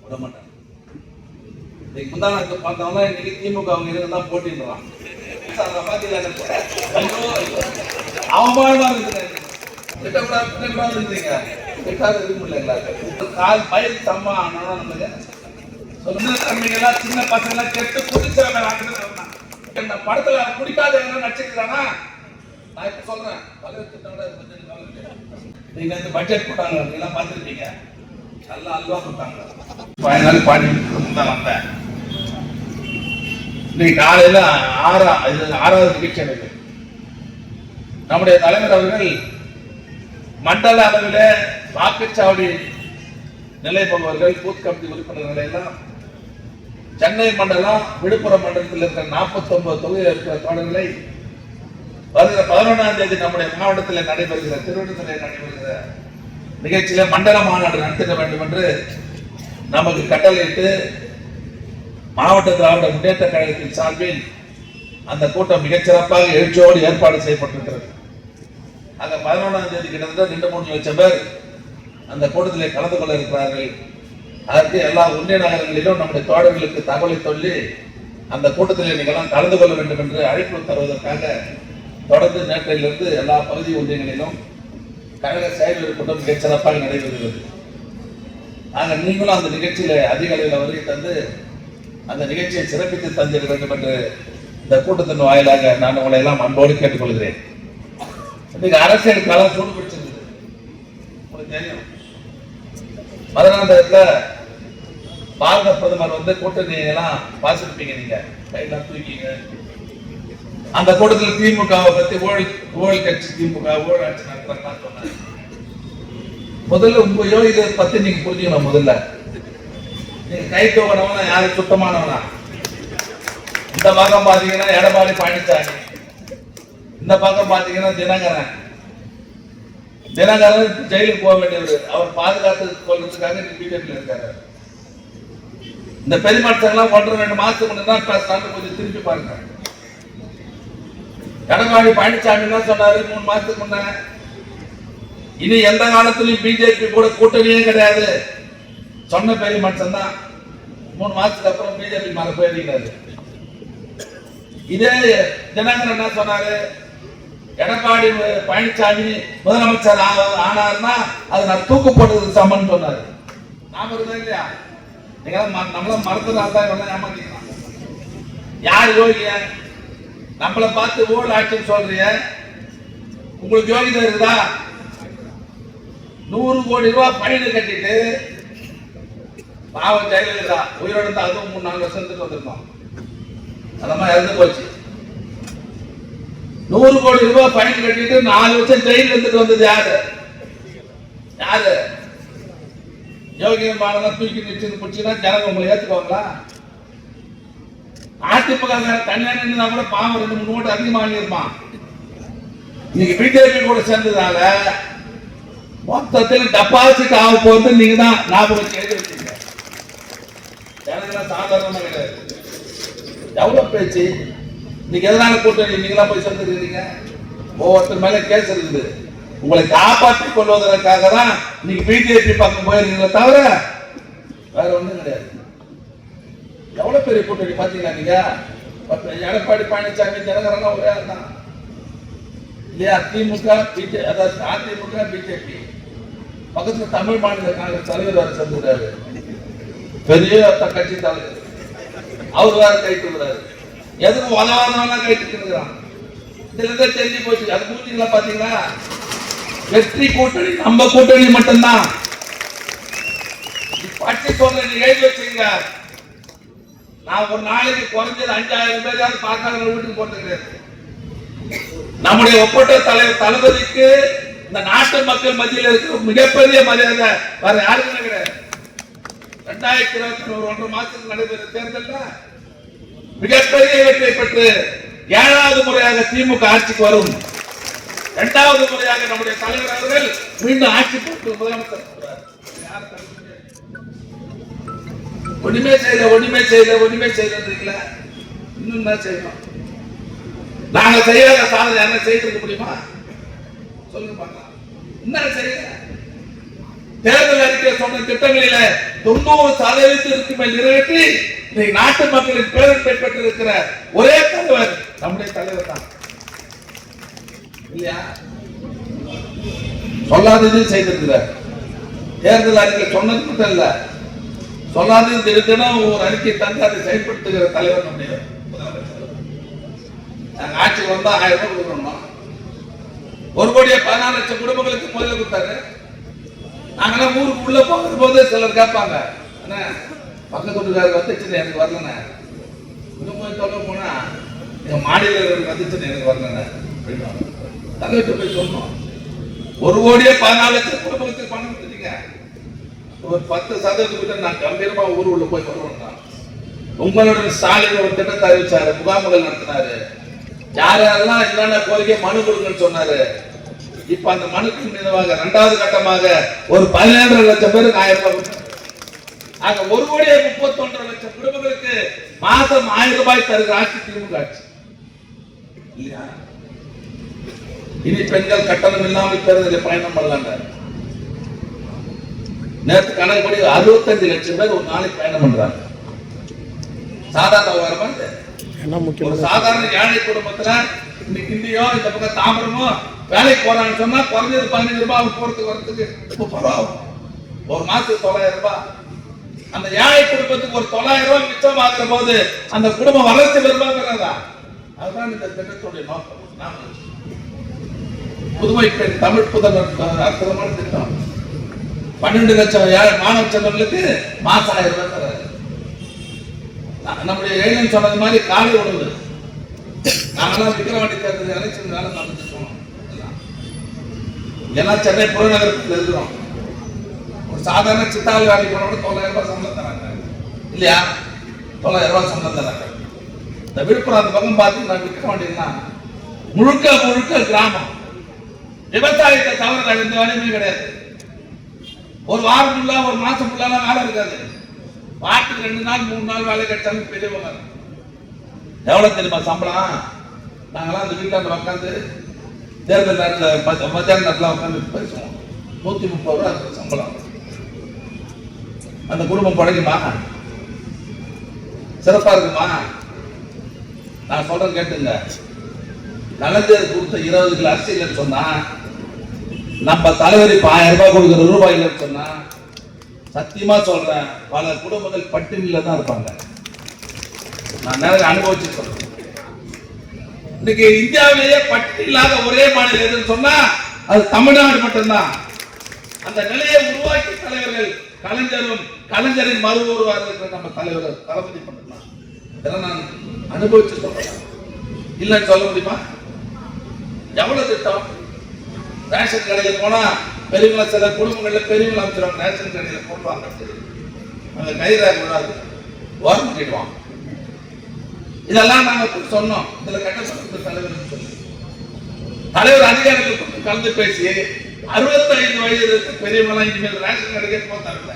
விட மாட்டாங்க. இன்னைக்கு முந்தானத்தை பார்த்தோம்னா இன்னைக்கு திமுக அவங்க இருந்தால் போட்டின்றான். அவமானமா இருக்குது. திட்டக்கூடாது இருந்தீங்க, திட்டாத விரும்ப இல்லைங்களா? கால் பயிர் சம்மா ஆனாலும் நமக்கு சொந்த தம்பிங்கெல்லாம் சின்ன பசங்கெல்லாம் கெட்டு குடிச்சாங்க. இந்த படத்துல குடிக்காத என்ன நடிச்சிருக்கானா? நான் இப்ப சொல்றேன், பல்வேறு திட்டம் நீங்க இந்த பட்ஜெட் போட்டாங்க, நீங்க பார்த்துருப்பீங்க. நல்லா அல்வா கொடுத்தாங்க. 5 நாள் பாடி தான் வந்தேன். இன்னைக்கு காலையில 6வது நிகழ்ச்சி எனக்கு நம்முடைய தலைவர் அவர்கள் மண்டல அளவில் வாக்குச்சாவடி நிலைப்பவர்கள் பூத் கமிட்டி உறுப்பினர்கள் எல்லாம் சென்னை மண்டலம் விழுப்புரம் மண்டலத்தில் இருக்கிற 49 தொகுதியில் இருக்கிற தோழர்களை வருகிற 11ஆம் தேதி நம்முடைய மாவட்டத்தில் நடைபெறுகிற திருவண்ணாமலையில் நடைபெறுகிற நிகழ்ச்சியில மண்டல மாநாடு நடத்த வேண்டும் என்று நமக்கு கட்டளையிட்டு மாவட்ட திராவிட முன்னேற்ற கழகத்தின் சார்பில் அந்த கூட்டம் மிகச்சிறப்பாக எழுச்சியோடு ஏற்பாடு செய்யப்பட்டிருக்கிறது. அங்க 11ஆம் தேதி கிட்டத்தட்ட 2-3 லட்சம் பேர் அந்த கூட்டத்தில் கலந்து கொள்ள இருக்கிறார்கள். அதற்கு எல்லா ஒன்றிய நகரங்களிலும் நம்முடைய தோழர்களுக்கு தகவலை சொல்லி அந்த கூட்டத்தில் நீங்கள்லாம் கலந்து கொள்ள வேண்டும் என்று அழைப்பு தருவதற்காக தொடர்ந்து நேற்றையிலிருந்து எல்லா பகுதி ஒன்றியங்களிலும் கழக செயல்கள் கூட்டம் மிகச் சிறப்பாக நடைபெறுகிறது. ஆக நீங்களும் அந்த நிகழ்ச்சியில அதிக அளவில் வருகை தந்து அந்த நிகழ்ச்சியை சிறப்பித்து தந்திட வேண்டும் என்று இந்த கூட்டத்தின் வாயிலாக நான் உங்களை எல்லாம் அன்போடு கேட்டுக்கொள்கிறேன். இன்னைக்கு அரசியல் களம் சூடு பிடிச்சிருந்தது, உங்களுக்கு தெரியும். 16ஆம் பாரத பிரதமர் கூட்டணி எல்லாம் பார்த்துருப்பீங்க, நீங்க கையெல்லாம் தூக்கிங்க. அந்த கூட்டத்தில் திமுகவை பத்தி ஊழல் கட்சி, திமுக ஊழல் ஆட்சி நடத்துறாங்க சொன்னாங்க. முதல்ல உங்க யோகிதை பத்தி நீங்க புரிஞ்சுக்கணும். முதல்ல நீங்க கை தூக்கினவனா யாரு சுத்தமானவனா? இந்த பக்கம் பாத்தீங்கன்னா எடப்பாடி பழனிசாமி, இந்த பக்கம் பாத்தீங்கன்னா தினகரன் ஜெயிலுக்கு போக வேண்டியவர். அவர் பாதுகாத்து கொள்றதுக்காக பிஜேபியில் இருக்காரு. இந்த பெருமாற்றங்கள்லாம் 1-2 மாசத்துக்கு முன்னாடி பேசுறாங்க. கொஞ்சம் திருப்பி பாருங்க. எடப்பாடி பழனிசாமி என்ன சொன்னாரு 3 மாசத்துக்கு முன்ன? இனி எந்த காலத்திலும் பிஜேபி கூட கூட்டணியே கிடையாது சொன்ன பெரிய மனுஷன் தான் 3 மாசத்துக்கு அப்புறம் பிஜேபி மேல போயிருக்கிறாரு. இதே தினகரன் என்ன சொன்னாரு? எடப்பாடி பழனிசாமி முதலமைச்சர் ஆனார்னா அது நான் தூக்கு போட்டதுக்கு சமன் சொன்னாரு. நாம இருந்தா இல்லையா? நீங்க நம்மள மறந்துதான் இவெல்லாம் ஏமாத்திக்கலாம். யார் யோகிய? நம்மளை பார்த்து ஊழல் ஆட்சின்னு சொல்றீங்க. உங்களுக்கு யோகிதை இருக்குதா? 100 கோடி ரூபாய் பணியை கட்டிட்டு பாவம் ஜெயலலிதா உயிரோடு இருந்தா அதுவும் 3-4 வருஷத்துக்கு வந்திருக்கோம். அதெல்லாம் இறந்து போச்சு. 100 கோடி ரூபாய் பணி கட்டிட்டு 4 வருஷம் ஜெயில இருந்துட்டு வந்தது யாரு? யோகியன் மாடலாம் தூக்கி நிச்சு பிடிச்சுன்னா ஜனங்க உங்களை ஏத்துக்குவாங்களா? அதிமுக தனியாக நின்று கூட பாவம் 2-3 ஓட்டு அதிகமாக வாங்கியிருப்பான். இன்னைக்கு பிஜேபி கூட சேர்ந்ததால மொத்தத்தில் டெபாசிட் ஆக போறது நீங்க தான் ஞாபகம் எழுதி வச்சீங்க. ஜனங்களாம் சாதாரணமா கிடையாது. எவ்வளவு பேச்சு? இன்னைக்கு எதனால கூட்டணி நீங்களா போய் சேர்ந்துருக்கீங்க? ஒவ்வொருத்தர் மேல கேஸ் இருக்குது. உங்களை காப்பாற்றிக் கொள்வதற்காக தான் இன்னைக்கு பிஜேபி பக்கம் போயிருக்கீங்களே தவிர வேற ஒண்ணும் கிடையாது. எவ்வளவு பெரிய கூட்டணி பாத்தீங்களா நீங்க? எடப்பாடி பழனிசாமி தினகரன் ஒரே தான் இல்லையா? திமுக அதாவது அதிமுக பிஜேபி பக்கத்துல தமிழ் மாநில காங்கிரஸ் தலைவர் வேற சேர்ந்துட்டாரு. பெரிய கட்சி தலைவர் அவர் வேற கைட்டு விடுறாரு. எதுக்கும் வளவாதம் கைட்டு இருக்கிறான். இதுல இருந்து தெரிஞ்சு போச்சு. அது கூட்டணிகளா பாத்தீங்களா? வெற்றி கூட்டணி நம்ம கூட்டணி மட்டும்தான். பட்சி சொல்ற நீங்க எழுதி வச்சுங்க. நான் ஒரு நாளைக்கு குறைஞ்சது 5000 பேராவது பார்க்காத வீட்டுக்கு போறது கிடையாது. நம்முடைய ஒப்பற்ற தலைவர் தளபதிக்கு இந்த நாட்டு மக்கள் மத்தியில் இருக்கிற மிகப்பெரிய மரியாதை வேற யாருக்குமே கிடையாது. 2021 1.5 மாசத்துக்கு நடைபெறும் தேர்தலில் மிகப்பெரிய வெற்றி பெற்று 7வது முறையாக திமுக ஆட்சிக்கு வரும். 2வது முறையாக நம்முடைய தலைவர் அவர்கள் மீண்டும் ஆட்சி போட்டு முதலமைச்சர். ஒண்ணுமே செய்யல இன்னும் என்ன செய்யணும்? நாங்க செய்யாத சாதனை என்ன செய்திருக்க முடியுமா? சொல்லுங்க பார்க்கலாம். என்ன செய்ய தேர்தல் அறிக்கை சொன்ன திட்டங்களில 90% மேல் நிறைவேற்றி நாட்டு மக்களின் பேரன்பை பெற்றிருக்கிற ஒரே தலைவர் நம்முடைய தலைவர் தான் இல்லையா? சொல்லாதது செய்திருக்கிறார். தேர்தல் அறிக்கை சொன்னது மட்டும் இல்ல, சொல்லாதது தினம் ஒரு அறிக்கை தந்து அதை செயல்படுத்துகிற தலைவர் நம்முடைய முதலமைச்சர். நாங்க ஆட்சிக்கு வந்தா 1000 ரூபாய் கொடுக்கணும். 1,14,00,000 குடும்பங்களுக்கு முதல்ல கொடுத்தாரு. நாங்கெல்லாம் ஊருக்கு உள்ள போகிற போது சிலர் கேட்பாங்க, என்ன பக்கத்து வீட்டுக்காரருக்கு வந்துச்சுன்னு எனக்கு வரலண்ணே, இன்னும் போய் சொல்ல போனா எங்க மாநில வந்துச்சுன்னு எனக்கு வரலண்ணே அப்படின்னு தலைவர்கிட்ட போய் சொன்னோம். 1,14,00,000 குடும்பத்துக்கு பணம் கொடுத்தீங்க, ஒரு 10% நான் கம்பீரமா ஊர் உள்ள போய் வருவோம். உங்களுடன் ஸ்டாலின் ஒரு திட்டத்தை அறிவிச்சாரு, முகாம்கள் நடத்தினாரு, யார் யாரெல்லாம் என்னென்ன கோரிக்கை மனு கொடுங்கன்னு சொன்னாரு. இப்ப அந்த மனுக்கு மீதமாக 2வது கட்டமாக ஒரு 17,00,000 பேருக்கு 1000 ரூபாய். ஆக 1,31,00,000 குடும்பங்களுக்கு மாதம் 1000 ரூபாய் தருகிற ஆட்சி திமுக ஆட்சி இல்லையா? இனி பெண்கள் கட்டணம் இல்லாமல் பேருந்தில் பயணம் பண்ணலாங்க. நேற்று கணக்குப்படி 65 லட்சம் பேர் ஒரு நாளைக்கு பயணம் பண்றாங்க. சாதாரண விவரமா ஒரு சாதாரண ஏழை குடும்பத்துல இன்னைக்கு இந்தியோ இந்த பக்கம் தாம்பரமோ வேலைக்கு போறான்னு சொன்னா குறைஞ்சது 15 ரூபாய் போறதுக்கு வரதுக்கு 30 ரூபாய் ஆகும். ஒரு மாசத்துக்கு 900 ரூபாய். அந்த ஏழை குடும்பத்துக்கு ஒரு 900 ரூபாய் மிச்சம் ஆகிற போது அந்த குடும்பம் வளர்ச்சி பெறுவாங்கிறதா? அதுதான் இந்த திட்டத்துடைய நோக்கம். புதுமை பெண் தமிழ் புதல்வர் அற்புதமான திட்டம். 12 லட்சம் மாணவ செல்வங்களுக்கு மாசம் 1000 ரூபாய் தராது. நம்முடைய ஏழன் சொன்னது மாதிரி காலை உணவு நாங்கெல்லாம் விக்கிரவாண்டி தேர்தல் எலெக்ஷன் வேலை நடந்துட்டு போனோம். எல்லாம் சென்னை புறநகரத்தில் இருக்கிறோம். ஒரு சாதாரண சித்தாள் வேலைக்கு போனோட 900 ரூபாய் சம்பளம் தராங்க இல்லையா? 900 ரூபாய் சம்பளம் தராங்க. இந்த விழுப்புரம் அந்த பக்கம் பார்த்தீங்கன்னா விக்கிரவாண்டினா முழுக்க கிராமம். விவசாயத்தை தவிர எந்த வேலையுமே கிடையாது. ஒரு வாரம் ஃபுல்லா ஒரு மாசம் ஃபுல்லா வேலை இருக்காது. வாரத்துக்கு 2 நாள் 3 நாள் வேலை கிடைச்சாலும் பெரியவங்க. எவ்வளவு தெரியுமா சம்பளம்? நாங்கெல்லாம் அந்த வீட்டில் உட்காந்து தேர்தல் நேரத்தில் மத்தியான நேரத்தில் உட்காந்து பேசுவோம். 130 ரூபா சம்பளம். அந்த குடும்பம் பழகுமா? சிறப்பா இருக்குமா? நான் சொல்றேன் கேட்டுங்க. கலைஞர் கொடுத்த 20 கிலோ அரிசி இல்லைன்னு சொன்னா, நம்ம தலைவர் இப்ப 1000 ரூபாய் கொடுக்குற ரூபாய் இல்லைன்னு சொன்னா, சத்தியமா சொல்றேன் பல குடும்பங்கள் பட்டினியில தான் இருப்பாங்க. நான் நிறைய அனுபவிச்சு சொல்றேன். இன்னைக்கு இந்தியாவிலேயே பட்டினி இல்லாத ஒரே மாநிலம் எதுன்னு சொன்னா அது தமிழ்நாடு மட்டும்தான். அந்த நிலையை உருவாக்கி தலைவர்கள் கலைஞரும் கலைஞரின் மறு உருவாக இருக்கிற நம்ம தலைவர் தளபதி மட்டும்தான். இதெல்லாம் நான் அனுபவிச்சு சொல்றேன். இல்லைன்னு சொல்ல முடியுமா? எவ்வளவு திட்டம். ரேஷன் கடையில் போனா பெரியவங்களை சில குடும்பங்கள்ல பெரியவங்களை அமைச்சிருவாங்க. ரேஷன் கடையில் போடுவாங்க, அங்க கைராக விடாது, ஓரம் பண்ணிடுவாங்க. இதெல்லாம் நாங்க சொன்னோம். இதுல கட்ட தலைவர் சொல்லி தலைவர் அதிகாரிகள் கூட்டு கலந்து பேசி 65 வயது பெரியவங்க இனிமேல் ரேஷன் கடைக்கே போத்தாங்க.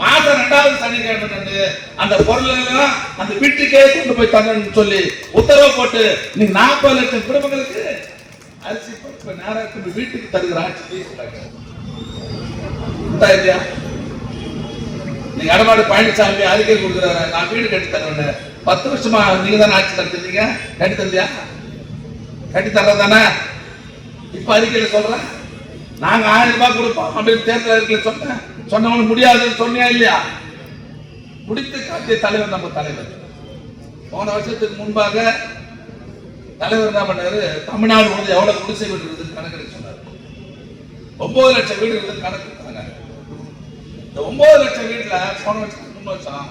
மாசம் 2வது சனிக்கிழமை அந்த பொருள் எல்லாம் அந்த வீட்டுக்கே கொண்டு போய் தங்கன்னு சொல்லி உத்தரவு போட்டு நீங்க 40 லட்சம் குடும்பங்களுக்கு அரிசி பருப்பு நேரத்துக்கு வீட்டுக்கு தருகிற ஆட்சி. நீங்க எடப்பாடி பழனிசாமி அறிக்கை கொடுக்குறாரு, நான் வீடு கட்டி தரேன். 10 வருஷமா நீங்க தானே ஆட்சி நடத்திருந்தீங்க, கட்டி தந்தியா? கட்டி தர்றதானே? இப்ப அறிக்கையில சொல்றேன் நாங்க 1000 ரூபாய் கொடுப்போம் அப்படின்னு தேர்தல் அறிக்கையில சொன்னேன். சொன்னவங்களுக்கு முடியாதுன்னு சொன்னியா இல்லையா? முடித்து காட்டிய தலைவர் நம்ம தலைவர். போன வருஷத்துக்கு முன்பாக தலைவர் என்ன பண்ணாரு, தமிழ்நாடு வந்து எவ்வளவு குடிசை வீடு இருக்குது கணக்கு சொன்னார். 9 லட்சம் வீடு இருக்குது கணக்கு எடுத்தாங்க. இந்த 9 லட்சம் வீட்டுல போன வருஷத்துக்கு 3 வருஷம்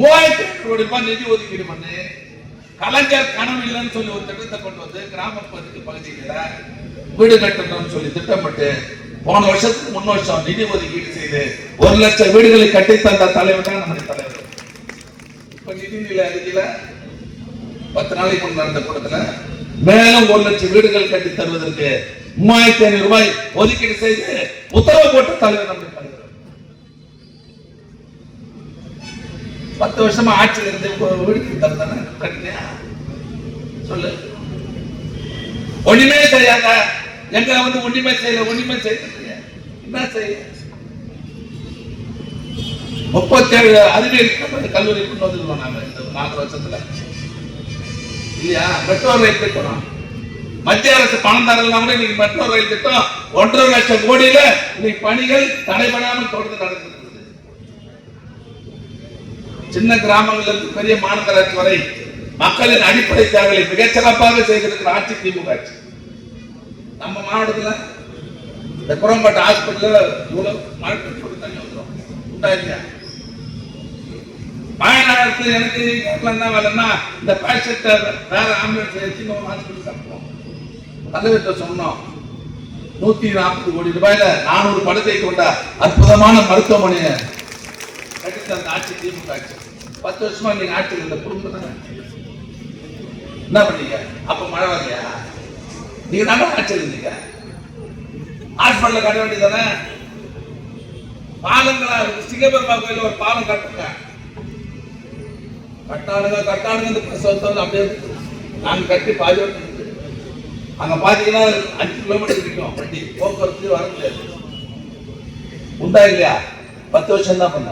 3000 கோடி ரூபாய் நிதி ஒதுக்கீடு பண்ணி கலைஞர் கனவு இல்லைன்னு சொல்லி ஒரு திட்டத்தை கொண்டு வந்து கிராம பகுதிகளில் வீடு கட்டணும்னு சொல்லி திட்டப்பட்டு போன வருஷத்துக்கு 3 வருஷம் நிதி ஒதுக்கீடு செய்து 1 லட்சம் வீடுகளை கட்டி தந்த தலைவர் தான் நம்முடைய தலைவர். இப்ப நிதிநிலை அறிக்கையில 10 நாளைக்கு முன் நடந்த கூட்டத்துல மேலும் 1 லட்சம் வீடுகள் கட்டி தருவதற்கு 3500 ரூபாய் ஒதுக்கீடு செய்து உத்தரவு போட்ட தலைவர் நம்முடைய தலைவர். 10 வருஷமா ஆட்சியில் இருந்து வீடு தந்தானே கட்டினியா சொல்லு. ஒண்ணுமே செய்யாத எங்க வந்து ஒண்ணுமே செய்யல என்ன செய்ய 37 அறிவியல் கல்லூரி கொண்டு வந்துருக்கோம் நாங்க இந்த 4 வருஷத்துல இல்லையா. மெட்ரோ ரயில் திட்டம் மத்திய அரசு பணம் தரலாம் கூட இன்னைக்கு மெட்ரோ ரயில் திட்டம் 1.5 லட்சம் கோடியில இன்னைக்கு பணிகள் தடைபடாமல் தொடர்ந்து நடந்திருக்கிறது. சின்ன கிராமங்கள்ல இருந்து பெரிய மாநகராட்சி வரை மக்களின் அடிப்படை தேவைகளை மிகச்சிறப்பாக செய்திருக்கிற ஆட்சி திமுக ஆட்சி. நம்ம மாவட்டத்துல இந்த குரம்பட்ட ஹாஸ்பிட்டல் இவ்வளவு மழை தண்ணி வந்துடும் உண்டா இல்லையா. மழை நேரத்தில் எனக்கு என்ன வேலைன்னா இந்த பேஷண்ட்டை வேற ஆம்புலன்ஸ் வச்சு ஹாஸ்பிட்டல் தப்போம். தலைவர்கிட்ட சொன்னோம் 140 கோடி ரூபாயில 400 படுக்கை கொண்ட அற்புதமான மருத்துவமனையை கட்டித்த அந்த ஆட்சி திமுக ஆட்சி. 10 வருஷமா நீங்க ஆட்சியில் இந்த குடும்பம் தானே என்ன பண்ணீங்க? அப்ப மழை வரலையா? நீங்க தானே ஆட்சியில் இருந்தீங்க. ஹாஸ்பிட்டல் கட்ட வேண்டியதானே? பாலங்களா சிங்கப்பெருமா கோயில் ஒரு பாலம் கட்டுங்க. கட்டாளுங்க இந்த பிரசவத்தை அப்படியே நாங்க கட்டி பாதி அங்க பாத்தீங்கன்னா 5 கிலோமீட்டர் இருக்கும் வண்டி போக்குவரத்து வர முடியாது. உண்டா இல்லையா? 10 வருஷம் தான் பண்ண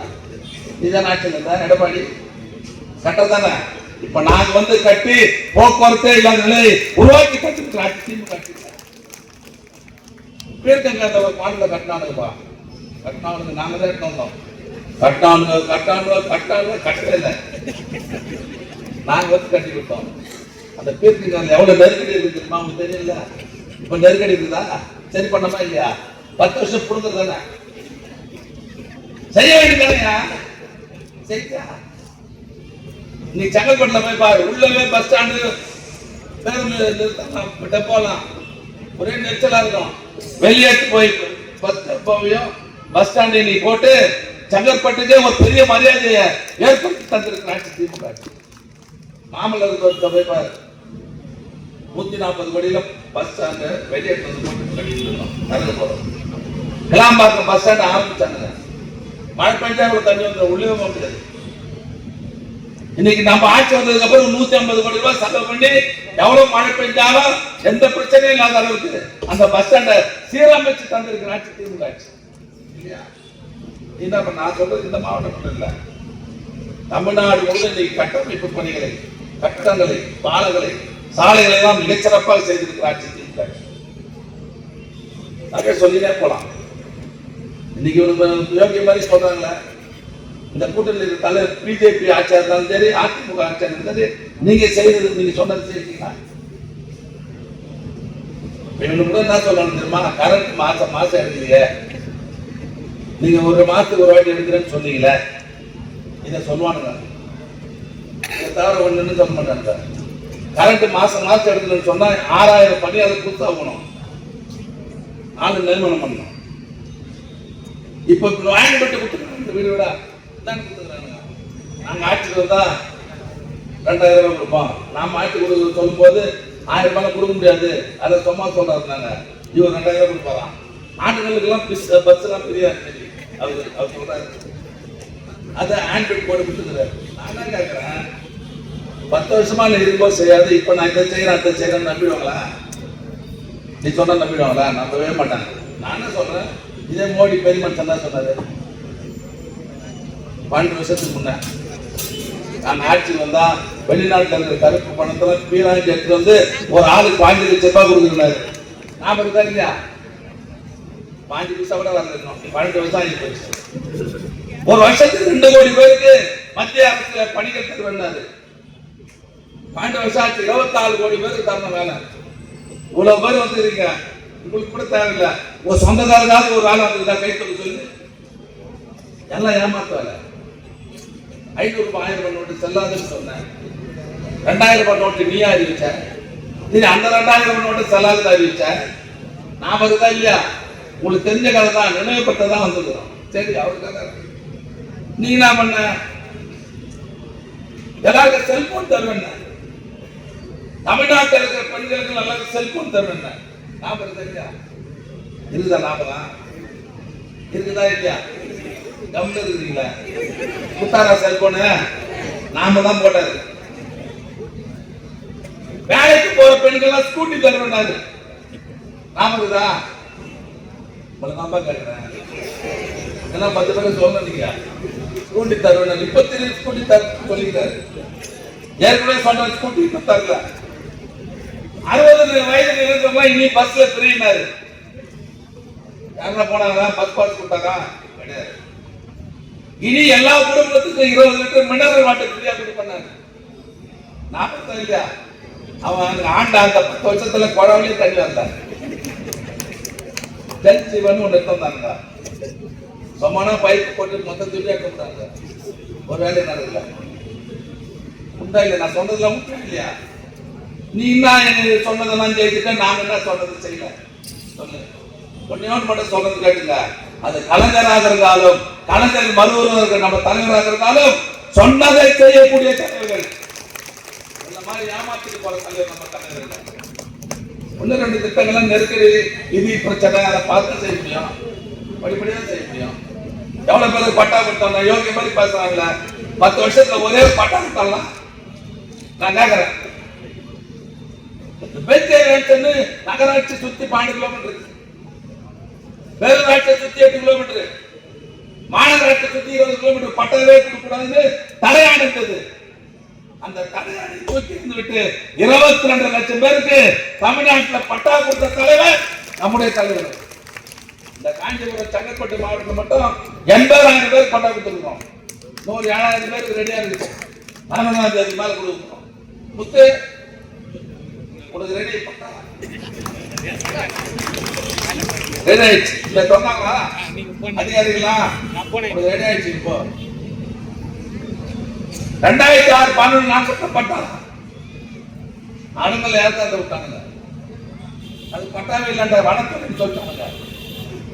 இதுதான் ஆட்சியில் இருந்தா எடப்பாடி கட்டதானே. இப்ப நாங்க வந்து கட்டி போக்குவரத்தே இல்லாத நிலையை உருவாக்கி கட்டிருக்கிற ஆட்சி திமுக ஆட்சி. பேருக்கங்க அந்த பாடல கட்டினானுங்கப்பா கட்டினானுங்க நாங்க தான் எடுத்தோம். கட்டானுங்க கட்டவே இல்லை நாங்க வந்து கட்டி கொடுத்தோம். அந்த பேருக்கு எவ்வளவு நெருக்கடி இருக்கு தெரியுமா உங்களுக்கு தெரியல. இப்ப நெருக்கடி இருக்குதா? சரி பண்ணமா இல்லையா? 10 வருஷம் புரிஞ்சது தானே செய்ய வேண்டியதானையா செய்யா. நீ செங்கல்பட்டுல போய் பாரு உள்ளவே பஸ் ஸ்டாண்டு டெப்போலாம் ஒரே நெரிச்சலா இருக்கும். வெளியேற்று போய் பஸ் டெப்போவையும் பஸ் ஸ்டாண்டை நீ போட்டு செங்கல்பட்டுக்கே ஒரு பெரிய மரியாதையை ஏற்படுத்தி தந்திருக்கிற ஆட்சி திமுக ஆட்சி. மாமல்லபுரத்தை போய் பாரு 140 கோடியில பஸ் ஸ்டாண்டு வெளியேற்று போட்டு கட்டிட்டு போறோம். கிளாம்பாக்கம் பஸ் ஸ்டாண்ட் ஆரம்பிச்சாங்க. மழை பெஞ்சா கூட தண்ணி வந்து உள்ளே போக முடியாது. இன்னைக்கு நம்ம ஆட்சி வந்ததுக்கு அப்புறம் 150 கோடி ரூபாய் செலவு பண்ணி எவ்வளவு மழை பெஞ்சாலும் எந்த பிரச்சனையும் இல்லாத அளவுக்கு அந்த பஸ் ஸ்டாண்டை சீரமைச்சு தந்திருக்கிற ஆட்சி திமுக ஆட்சி இல்லையா. என்ன பண்ண நான் சொல்றது இந்த மாவட்டம் இல்ல தமிழ்நாடு முழுவதும் இன்னைக்கு கட்டமைப்பு பணிகளை கட்டடங்களை பாலங்களை சாலைகளை எல்லாம் மிகச்சிறப்பாக செய்திருக்கிற ஆட்சி திமுக ஆட்சி. நிறைய சொல்லினே போலாம். இன்னைக்கு யோகிய மாதிரி சொல்றாங்களே இந்த கூட்டணியில் தலைவர் பிஜேபி ஆட்சியா இருந்தாலும் சரி அதிமுக ஆட்சியா இருந்தாலும் சரி நீங்க செய்யறது நீங்க சொன்னது செய்யறீங்களா? கூட என்ன சொல்லணும் தெரியுமா? கரண்ட் மாசம் எடுக்கிறீங்க நீங்க ஒரு மாசத்துக்கு ஒரு வாட்டி எடுக்கிறேன்னு சொன்னீங்களே இதை சொல்லுவானுங்க. இதை தவிர ஒண்ணுன்னு சொல்ல மாட்டாங்க. கரண்ட் மாசம் எடுக்கணும்னு சொன்னா 6000 பணி அதை புதுசாகணும் ஆளு நியமனம் பண்ணணும். இப்ப வாங்கிட்டு கொடுத்துருக்காங்க வீடு விட நாங்க ஆட்சிக்கு வந்தா 2000 ரூபாய் கொடுப்போம். நாம ஆட்சி கொடுக்க சொல்லும் போது 1000 ரூபாய் கொடுக்க முடியாது. அதை சும்மா சொல்றாங்க. இவர் 2000 கொடுப்பாராம். ஆட்டுகளுக்கு எல்லாம் பஸ் எல்லாம் பெரிய அவர் சொல்றாரு. அதை ஹேண்ட்பிட் போட்டு கொடுத்துக்கிறாரு. நான் தான் கேட்கிறேன் 10 வருஷமா நீ இருக்கும்போது செய்யாது. இப்ப நான் இதை செய்யறேன் அதை செய்யறேன்னு நம்பிடுவாங்களா? நீ சொன்னா நம்பிடுவாங்களா? நம்பவே மாட்டாங்க. நான் என்ன சொல்றேன் இதே மோடி பெரிய மனுஷன் தான் சொன்னாரு 12 வருஷத்துக்கு முன்ன நான் ஆட்சிக்கு வந்தா வெளிநாட்டுல இருக்கிற கருப்பு பணத்துல பீராஞ்சி எடுத்து வந்து ஒரு ஆளுக்கு 5 லட்சம் ரூபாய் கொடுக்குறாரு. நாம இருக்கா இல்லையா? 5 பைசா கூட வரல. 12 வருஷம் ஆகி போச்சு. ஒரு வருஷத்துக்கு 2 கோடி பேருக்கு மத்திய அரசு பணிகள் தருவாரு. 12 வருஷம் ஆச்சு 24 கோடி பேருக்கு தரணும் வேலை. இவ்வளவு பேர் வந்துருக்கீங்க உங்களுக்கு கூட தேவையில்லை. ஒரு சொந்தக்காரராக ஒரு ஆள் வந்துருக்கா கை தொகை சொல்லு எல்லாம் ஏமாத்துவாங்க. 500 ரூபாய் 1000 ரூபாய் நோட்டு செல்லாதுன்னு சொன்னேன். 2000 ரூபாய் நோட்டு நீயா அறிவிச்ச. நீ அந்த 2000 ரூபாய் நோட்டு செல்லாதுன்னு அறிவிச்ச. நாம இருக்கா இல்லையா? உங்களுக்கு தெரிஞ்ச கதை தான் நினைவுபட்டதான் வந்துருக்கோம். சரி அவருக்காக நீ என்ன பண்ண? எல்லாருக்கும் செல்போன் தருவேன். தமிழ்நாட்டில் இருக்கிற பெண்களுக்கு எல்லாருக்கும் செல்போன் தருவேன். நாம இருக்கா இல்லையா? இருக்குதா? நாமதான் இருக்குதா இல்லையா? கம்மியா இருக்குறீங்களா? குத்தாரா செல்போனு நாம தான் போட்டாரு. வேலைக்கு போற பெண்கள் ஸ்கூட்டி தருவேன். நாம இருக்குதா? நம்ப கேட்கிறேன். ஏன்னா 10 பேர் சொன்னீங்க ஸ்கூட்டி தருவேன், இப்பத்தி ஸ்கூட்டி சொல்லிக்கிறாரு. ஏற்கனவே சொன்ன ஸ்கூட்டி இப்ப தரல. 60 வயது இருக்கிறவங்க இனி பஸ்ல ஃப்ரீனாரு. யாரா போனாங்க, பஸ் பாஸ் கொடுத்தாங்க கிடையாது. இனி எல்லா குடும்பத்துக்கும் 20 லிட்டர் மினரல் வாட்டர் ஃப்ரீயா கொடுப்பாரு. நாற்பது இல்லையா, அவன் ஆண்ட அந்த 10 வருஷத்துல குழந்தையே தண்ணி வந்தாங்க. ஜல்ஜீவன் ஒன்று எடுத்தாங்க. சமான பைப் போட்டு மொத்தம் துணியாக்க கூடாங்க. ஒரு வேலை நடக்கல. உண்டா இல்லை, நான் சொன்னதுல முக்கியம் இல்லையா? நீ என்ன சொன்னதெல்லாம் செய்துட்ட, நாங்க என்ன சொன்னது செய்யல. சொல்லு, ஒன்னோடு மட்டும் சொன்னது கேட்டுங்க. அது கலைஞராக இருந்தாலும், கலைஞர் மறுவரும் நம்ம தலைவராக இருந்தாலும் சொன்னதை செய்யக்கூடிய தலைவர்கள். இந்த மாதிரி ஏமாத்திட்டு போற தலைவர் நம்ம தலைவர்கள். 1-2 திட்டங்கள்லாம் நெருக்கடி, நிதி பிரச்சனை, அதை பார்த்து செய்ய முடியும், படிப்படியா செய்ய முடியும். எவ்வளவு பேருக்கு பட்டா கொடுத்தோம், யோகிய மாதிரி பேசுறாங்களே. 10 வருஷத்துல ஒரே பட்டா கொடுத்தலாம். நான் கேட்கிறேன், நகராட்சி சுத்தி 12 கிலோமீட்டர், பேரூராட்சியை சுத்தி 8 கிலோமீட்டர், மாநகராட்சி சுத்தி 20 கிலோமீட்டர் பட்டாவே கொடுக்கூடாதுன்னு தடையானது. அந்த தடையானை தூக்கி விட்டு 22 லட்சம் பேருக்கு தமிழ்நாட்டில் பட்டா கொடுத்த தலைவர் நம்முடைய தலைவர். இந்த காஞ்சிபுரம் செங்கல்பட்டு மாவட்டத்தில் மட்டும் 80,000 பேருக்கு பட்டா கொடுத்துருக்கோம். 107,000 பேருக்கு ரெடியா இருக்கு. 11ஆம் தேதி மேல கொடுக்கணும். முத்து உனக்கு ரெடி பட்டா ரெடி ஆயிடுச்சு. இல்ல சொன்னாங்களா அதிகாரிகளா? ரெடி ஆயிடுச்சு. இப்போ 2006 12 நான் கொடுக்கப்பட்டாங்க. ஆளுங்களை ஏற்காந்து விட்டாங்க. அது பட்டாவே இல்லைன்ற வனத்துறைன்னு சொல்லிட்டாங்க.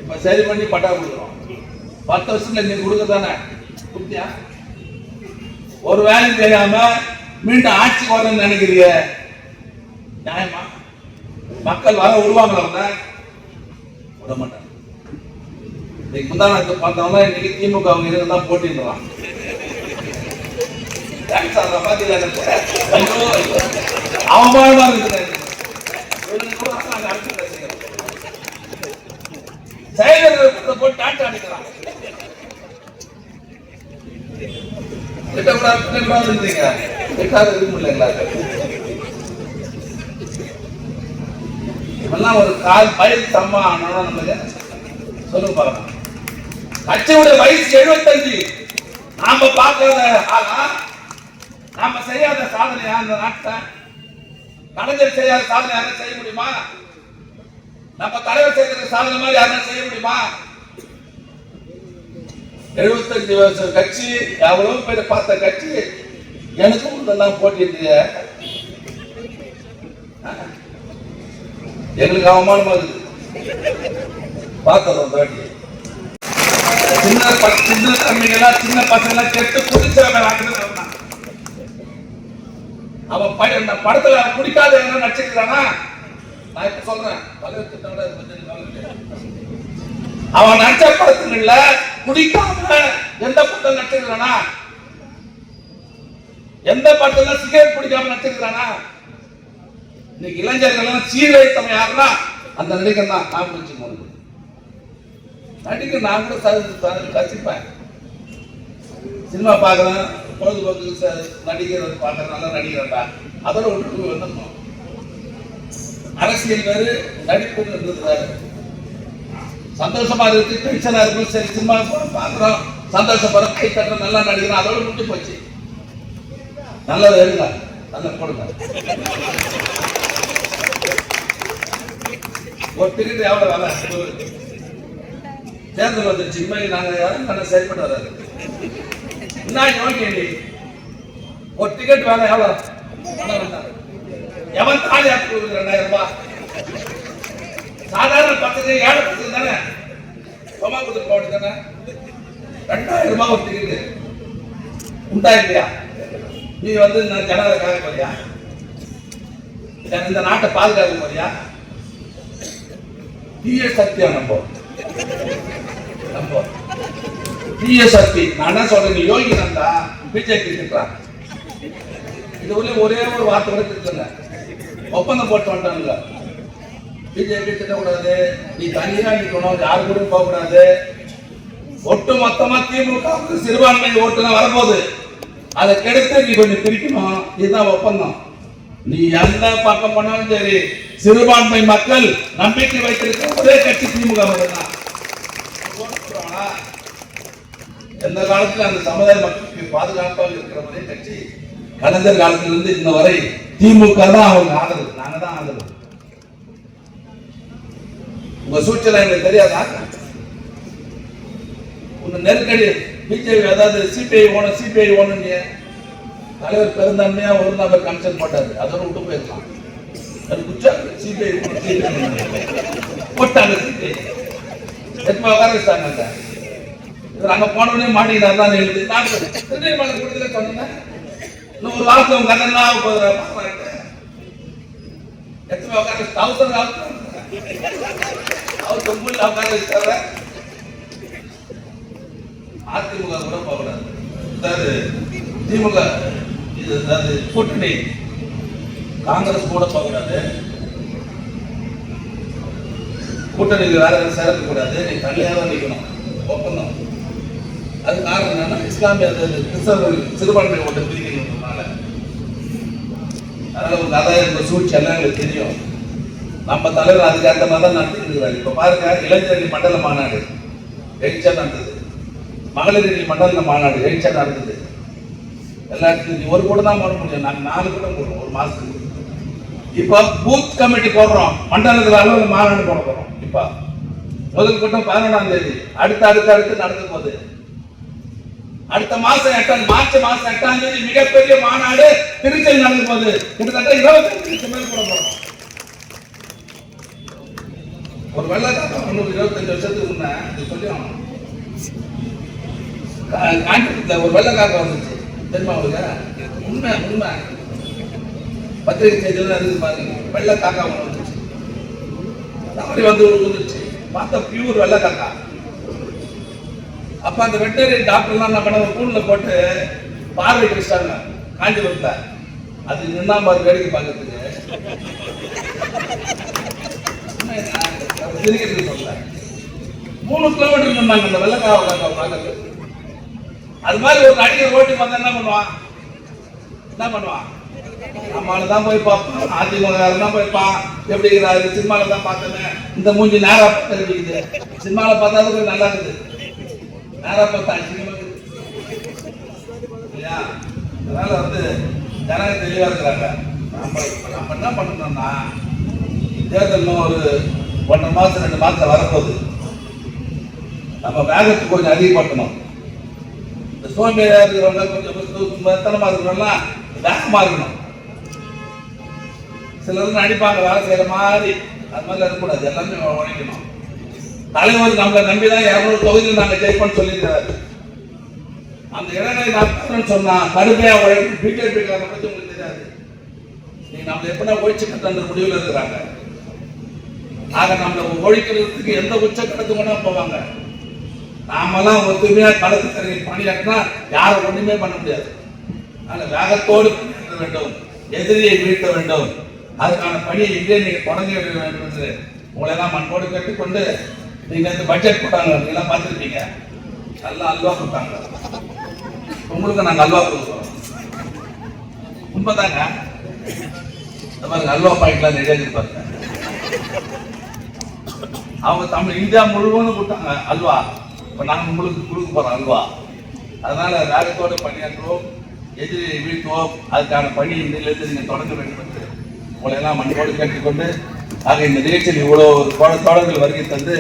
இப்ப சரி பண்ணி பட்டா கொடுக்குறோம். 10 வருஷத்துல நீங்க கொடுக்க தானே கொடுத்தியா? ஒரு வேலையும் செய்யாம மீண்டும் ஆட்சிக்கு வரணும்னு நினைக்கிறீங்க, நியாயமா? மக்கள் வர விடுவாங்களா? விட மாட்டாங்க. இன்னைக்கு முந்தானத்தை பார்த்தவங்க இன்னைக்கு திமுக அவங்க இருந்தா போட்டின்றான். அவமானமா இருக்கு. செயலர் போட்டு டாட்டா அடிக்கிறான். ஒரு கால் பயிர் சம்மா நமக்கு சொல்லுங்க பாருங்க. கட்சியுடைய வயசு 75. நாம பார்க்காத ஆளா? நாம செய்யாத சாதனையா இந்த நாட்டை? கலைஞர் செய்யாத சாதனை யாரும் செய்ய முடியுமா? நம்ம தலைவர் செய்கிற சாதனை மாதிரி யாரும் செய்ய முடியுமா? 75 வருஷம் கட்சி, எவ்வளவு பேர் பார்த்த கட்சி. எனக்கு முன்னெல்லாம் போட்டிட்டு எங்களுக்கு அவமானமா இருக்கு. பார்த்தோம் சின்ன தம்பிங்கெல்லாம் சின்ன பசங்க கெட்டு குடிச்சவங்க. அவன் படத்துல குடிக்காத என்ன நடிச்சிருக்கானா? நான் இப்ப சொல்றேன், அவன் நடிச்ச படத்துல குடிக்காம எந்த படத்தில் நடிச்சிருக்கானா? எந்த படத்துல சிகரெட் குடிக்காம நடிச்சிருக்கானா? இன்னைக்கு இளைஞர்கள் சீர்வைத்தவன் யாருன்னா அந்த நடிகர் தான். நான் குடிச்சு போனது நடிக்க நான் கூட ரசிப்பேன். சினிமா பார்க்கறேன், பொழுதுபோக்கு நடிகர் பார்க்கறேன், நல்லா நடிக்கிறேன்டா. அதோட ஒன்று வந்துடணும். அரசியல் வேறு, நடிப்பு வேறு. சந்தோஷமா இருக்கு, டென்ஷனா இருக்கும். சரி, சினிமா பார்க்குறோம், சந்தோஷப்படுறோம், கை தட்டுறோம், நல்லா நடிக்கிறோம், அதோட முடிஞ்சு போச்சு. நல்லது எழுங்க, நல்லா போடுங்க. ஒரு டிக்கெட் எவ்வளவு வேலை? தேர்தல் வந்துருச்சு. இனிமேல் நாங்க யாரும் செயல்பட்டு வராது. ஒரு டிக்கெட் வேலை எவ்வளவு? எவன் தாலி ஆட்டு 2000 ரூபாய். சாதாரண பசங்க 7 பசங்க தானே சொமா கொடுத்து போட்டு தானே 2000 ரூபாய் ஒரு டிக்கெட் உண்டா இல்லையா? நீ ஜனங்களை காக்க போறியா? இந்த நாட்டை பாதுகாக்க போறியா? தீய சக்தியா நம்ப தீய சக்தி. நான் என்ன சொல்றேன், நீ யோகி நந்தா பிஜேபி திட்டுறான். இது ஒரே ஒரு வார்த்தை கூட திட்டல. ஒப்பந்தம் போட்டு வந்துட்டாங்க. பிஜேபி திட்டக்கூடாது, நீ தனியா நிக்கணும், யாரு கூட போக கூடாது. ஒட்டு மொத்தமா திமுக சிறுபான்மை ஓட்டு தான் வரப்போகுது. அதை கெடுத்து நீ கொஞ்சம் பிரிக்கணும். இதுதான் ஒப்பந்தம். நீ எந்த பக்கம் பண்ணாலும் சரி, சிறுபான்மை மக்கள் நம்பிக்கை வைத்திருக்கிற ஒரே கட்சி திமுக தான். எந்த காலத்துல அந்த சமுதாய மக்களுக்கு பாதுகாப்பாக இருக்கிற ஒரே கட்சி கலைஞர் காலத்திலிருந்து இந்த வரை திமுக தான். அவங்க ஆதரவு, நாங்க தான் ஆதரவு. உங்க சூழ்ச்சியலை எங்களுக்கு தெரியாதா? உங்க நெருக்கடி பிஜேபி, அதாவது சிபிஐ ஓணும் தலைவர் பெருந்தன்மையா ஒரு நபர் கமிஷன் போட்டாரு, அதோட விட்டு போயிருக்கலாம். சிபிஐ போட்டாங்க, சிபிஐ உட்கார வச்சாங்க. அங்க போனோடனே மாட்டிக்கிட்டாரு தான் எழுது. திருநெல்வேலி கூட்டத்துல சொன்னேன், இன்னும் ஒரு வாரத்தில் உங்க கண்ணெல்லாம் எத்தனை உட்கார 1000 அவர் தொங்குள்ள உட்கார வச்சார. அதிமுக கூட போகக்கூடாது, அதாவது திமுக இது, அதாவது கூட்டணி காங்கிரஸ் கூட போகக்கூடாது, கூட்டணிக்கு வேற சேரக்க கூடாது. நீ தனியாக தான் நிற்கணும், ஒப்பந்தம். அது காரணம் என்னன்னா, இஸ்லாமிய கிறிஸ்தவர்கள் சிறுபான்மை ஓட்டை பிரிக்கணுன்றதுனால. அதனால உங்க அதான் சூழ்ச்சி எல்லாம் எங்களுக்கு தெரியும். நம்ம தலைவர் அதுக்கேற்ற மாதிரி தான் நடத்திட்டு இருக்கிறார். இப்ப பாருங்க, இளைஞரணி மண்டல மாநாடு எழுச்சா நடந்தது, மகளிரணி மண்டல மாநாடு எழுச்சா நடந்தது. எல்லாத்துக்கும் ஒரு கூட தான் போட முடியும், நாங்கள் 4 கூட போடுறோம் ஒரு மாசத்துக்கு. இப்ப பூத் கமிட்டி போடுறோம், மண்டலத்தில் அளவு மாநாடு போட போறோம். இப்ப முதல் கூட்டம் 11ஆம் தேதி, அடுத்து நடக்க போகுது. அடுத்த மாசம் மார்ச் மாசம் 8ஆம் தேதி மிகப்பெரிய மாநாடு திருச்சியில் நடக்க போகுது. கிட்டத்தட்ட 25 பேர் கூட போறோம். ஒரு வெள்ளக்காரா 25 வருஷத்துக்கு முன்ன சொல்லி ஒரு வெள்ளக்காரா வந்துச்சு தெரியுமா உங்களுக்கு? உண்மை பத்திரிகை செய்திகள் இருக்கு பாருங்க. வெள்ளை காக்கா ஒன்று வந்துச்சு, தவறி வந்து வந்துருச்சு. பார்த்தா பியூர் வெள்ளை காக்கா. அப்ப அந்த வெட்டரி டாக்டர்லாம் என்ன பண்ண, கூண்டுல போட்டு பார்வைக்கு வச்சாங்க காஞ்சிபுரத்துல. அது நின்னா பாரு வேடிக்கை பார்க்கறதுக்கு. சொல்ல 3 கிலோமீட்டர் நின்னாங்க அந்த வெள்ளக்காவை பார்க்கறது. அது மாதிரி ஒரு நடிகர் ஓட்டி பார்த்தா என்ன பண்ணுவான்? நம்மளால தான் போய் பார்ப்போம், அதிமுக தான் போய்ப்பான். எப்படி இருக்கிறாரு? சினிமால தான் பார்த்தேன், இந்த மூஞ்சி நேரா பார்த்து இருக்குது. சினிமால பார்த்தா கொஞ்சம் நல்லா இருக்குது, நேரா பார்த்தா அசிங்கமா இருக்குது இல்லையா? அதனால வந்து ஜனங்க தெளிவா இருக்கிறாங்க. நம்ம என்ன பண்ணணும்னா, தேர்தல் ஒரு 1.5 மாசம் 2 மாசம் வரப்போகுது. நம்ம வேகத்தை கொஞ்சம் அதிகப்படுத்தணும். இந்த சோம்பேறியா இருக்கிறவங்க, கொஞ்சம் மெத்தனமா இருக்கிறவங்க வேகமா இருக்கணும். சிலர் நடிப்பாங்க வேலை செய்யற மாதிரி, அது மாதிரி இருக்கக்கூடாது. எல்லாமே உழைக்கணும். தலைவர் நம்மளை நம்பிதான் 200 தொகுதியில் நாங்க ஜெயிப்போம்னு சொல்லியிருக்கிறாரு. அந்த இடங்களை நான் சொன்னா கடுமையா உழைக்கும். பிஜேபி பத்தி உங்களுக்கு தெரியாது. நீ நம்மளை எப்படின்னா ஒழிச்சுக்கிட்டு அந்த முடிவில் இருக்கிறாங்க. ஆக நம்மளை ஒழிக்கிறதுக்கு எந்த உச்சக்கட்டத்துக்கு வேணா போவாங்க. நாமெல்லாம் ஒத்துமையா களத்துக்கரை பணியாற்றினா யாரும் ஒண்ணுமே பண்ண முடியாது. அதனால வேகத்தோடு பணியாற்ற வேண்டும், எதிரியை வீழ்த்த வேண்டும். அதுக்கான பணியை இங்கே நீங்க தொடங்கி விட வேண்டும் என்று உங்களை எல்லாம் மண்போடு கேட்டுக்கொண்டு, நீங்க இந்த பட்ஜெட் போட்டாங்க, நீங்க பார்த்துருப்பீங்க, நல்லா அல்வா கொடுத்தாங்க. உங்களுக்கு நாங்கள் அல்வா கொடுக்குறோம். உண்மைதாங்க. இந்த மாதிரி அல்வா பாக்கெட்லாம் ரெடியாக இருப்பாங்க. அவங்க தமிழ் இந்தியா முழுவதும் கொடுத்தாங்க அல்வா. இப்ப நாங்க உங்களுக்கு கொடுக்க போறோம் அல்வா. அதனால வேகத்தோடு பணியாற்றுவோம், எதிரியை வீழ்த்துவோம். அதுக்கான பணி இன்றிலிருந்து நீங்க தொடங்க வேண்டும் என்று உங்களை எல்லாம் மண்போடு கேட்டுக்கொண்டு, ஆக இந்த நிகழ்ச்சியில் இவ்வளவு தோழர்கள் வருகை தந்து